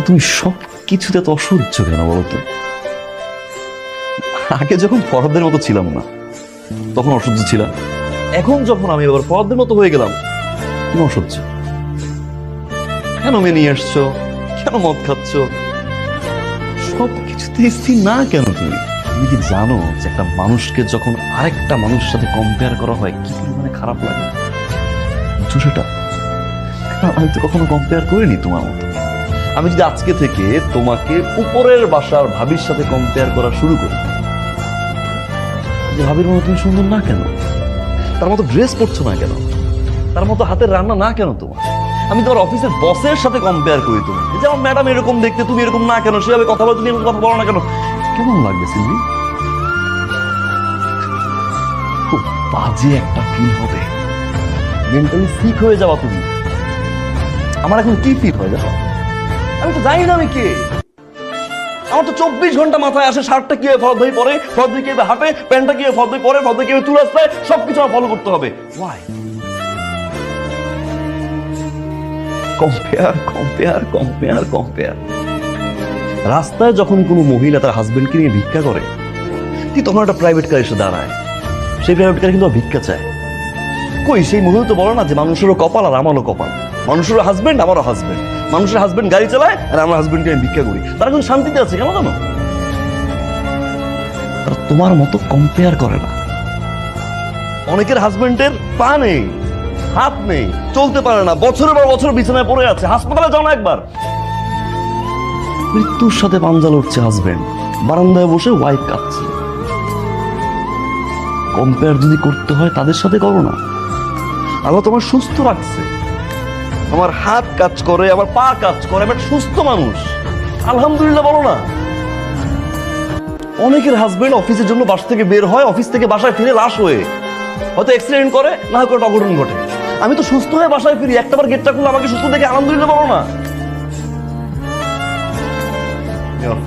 তুমি সব কিছুতে তো অসহ্য কেন বলো তো? আগে যখন ফরহাদের মতো ছিলাম না তখন অসহ্য ছিলাম, এখন যখন আমি আবার ফরহাদের মতো হয়ে গেলাম তুমি অসহ্য কেন? মেয়ে নিয়ে আসছো কেন? মদ খাচ্ছ? সব কিছুতে স্থির না কেন তুমি? তুমি কি জানো যে একটা মানুষকে যখন আরেকটা মানুষের সাথে কম্পেয়ার করা হয় কি পরিমাণে খারাপ লাগে? বুঝছো সেটা? আমি তো কখনো কম্পেয়ার করিনি তোমার মতো। আমি যদি আজকে থেকে তোমাকে উপরের বাসার ভাবির সাথে কম্পেয়ার করা শুরু করি, যে ভাবির মতো তুমি সুন্দর না কেন? তার মতো ড্রেস পরছো না কেন? তার মতো হাতের রান্না না কেন তোমার? আমি তোমার অফিসের বসের সাথে কম্পেয়ার করি তুমি, যে আমার ম্যাডাম এরকম দেখতে, তুমি এরকম না কেন? সেভাবে কথা বলো, তুমি এরকম কথা বলো না কেন? কেমন লাগবে সিলভি? খুব বাজে একটা ফিল হবে, মেন্টালি সিক হয়ে যাওয়া তুমি। আমার এখন কি ফিল হয় জানো? আমি তো জানি না আমি কে। আমার তো 24 ঘন্টা মাথায় আসে শার্টটা কি ফরদ ভাই পরে, ফরদ ভাই কিভাবে হাঁটে, প্যান্টটা কি ফরদ ভাই পরে, ফরদ ভাই কিভাবে চুল আসছে, সবকিছু আমার ফলো করতে হবে। Why? Compare compare compare compare. রাস্তায় যখন কোনো মহিলা তার হাজবেন্ডকে নিয়ে ভিক্ষা করে, ঠিক তখন একটা প্রাইভেট কার এসে দাঁড়ায়, সেই প্রাইভেট কার কিন্তু ভিক্ষা চায়। কই সেই মহিলা তো বলো না যে মানুষেরও কপাল আর আমারও কপাল, মানুষেরও হাজবেন্ড আমারও হাজবেন্ড, মানুষের হাজবেন্ড গাড়ি চালায় আর আমার হাজবেন্ডকে আমি ভিক্ষা করি, তারা কিন্তু শান্তিতে আছে। কেন জানো? তারা তোমার মতো কম্পেয়ার করে না। অনেকের হাজবেন্ডের পা নেই, হাত নেই, চলতে পারে না, বছরের পর বছর বিছানায় পড়ে আছে, হাসপাতালে যাও না একবার। মৃত্যুর সাথে পাঞ্জা লড়ছে হাজবেন্ড, বারান্দায় বসে ওয়াইফ কাঁদছে। কম্পেয়ার যদি করতে হয় তাদের সাথে করো না। আল্লাহ তোমার সুস্থ রাখছে, আমার হাত কাজ করে, আমার পা কাজ করে, আমি একটা সুস্থ মানুষ, আলহামদুলিল্লাহ বলো না। অনেকের হাজবেন্ড অফিসের জন্য বাসা থেকে বের হয়, অফিস থেকে বাসায় ফিরে লাশ হয়ে, হয়তো অ্যাক্সিডেন্ট করে, না হয় কোনো অঘটন ঘটে। আমি তো সুস্থ হয়ে বাসায় ফিরি, একটাবার গেটটা খুলে আমাকে সুস্থ দেখে আলহামদুলিল্লাহ বলো না।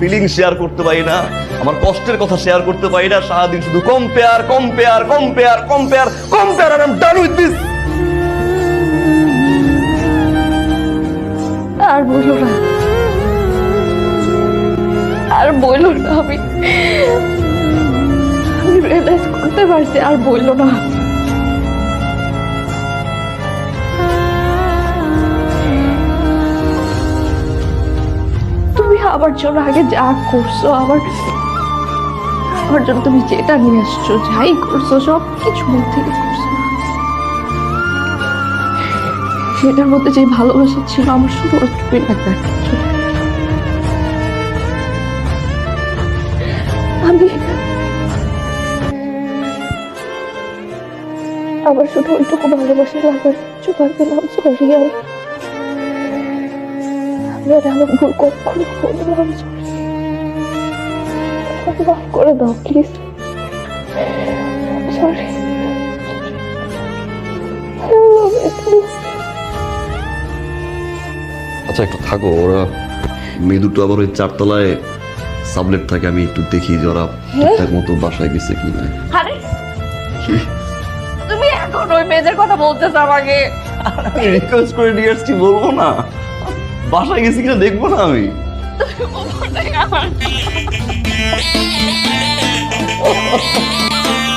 ফিলিং শেয়ার করতে পারি না, আমার কষ্টের কথা শেয়ার করতে পারি না, সারাদিন শুধু compare compare compare compare compare, আর I am done with this. আর বলো না, আর বললো না। আমি রিয়েলাইজ করতে পারছি, আর বললো না। তুমি আমার জন্য আগে যা করছো, আমার জন্য তুমি যেটা নিয়ে আসছো, যাই করছো, সব কিছু মন থেকে করছো। সেটার মধ্যে যে ভালোবাসা ছিল আমার, শুধু ওইটুকুই লাগবে, আর কিছু না। আমি আমার শুধু ওইটুকু ভালোবাসা লাগবে, কিছু লাগবে না। সরি, আমার ভুল কখনো করবো না। সরি, মাফ করে দাও প্লিজ। সরি। আচ্ছা একটু থাকো, ওরা মেয়ে দুটো আবার ওই 4 তলায় সাবলেট থাকে, আমি একটু দেখি যে ওরা ঠিকঠাক মতো বাসায় গেছে কি না। আরে তুমি এখন ওই মেয়েদের কথা বলতেছ আমাকে? আমি রিকোয়েস্ট করে নিয়ে আসছি, বলবো না বাসায় গেছি কিনা দেখবো না আমি? তুমি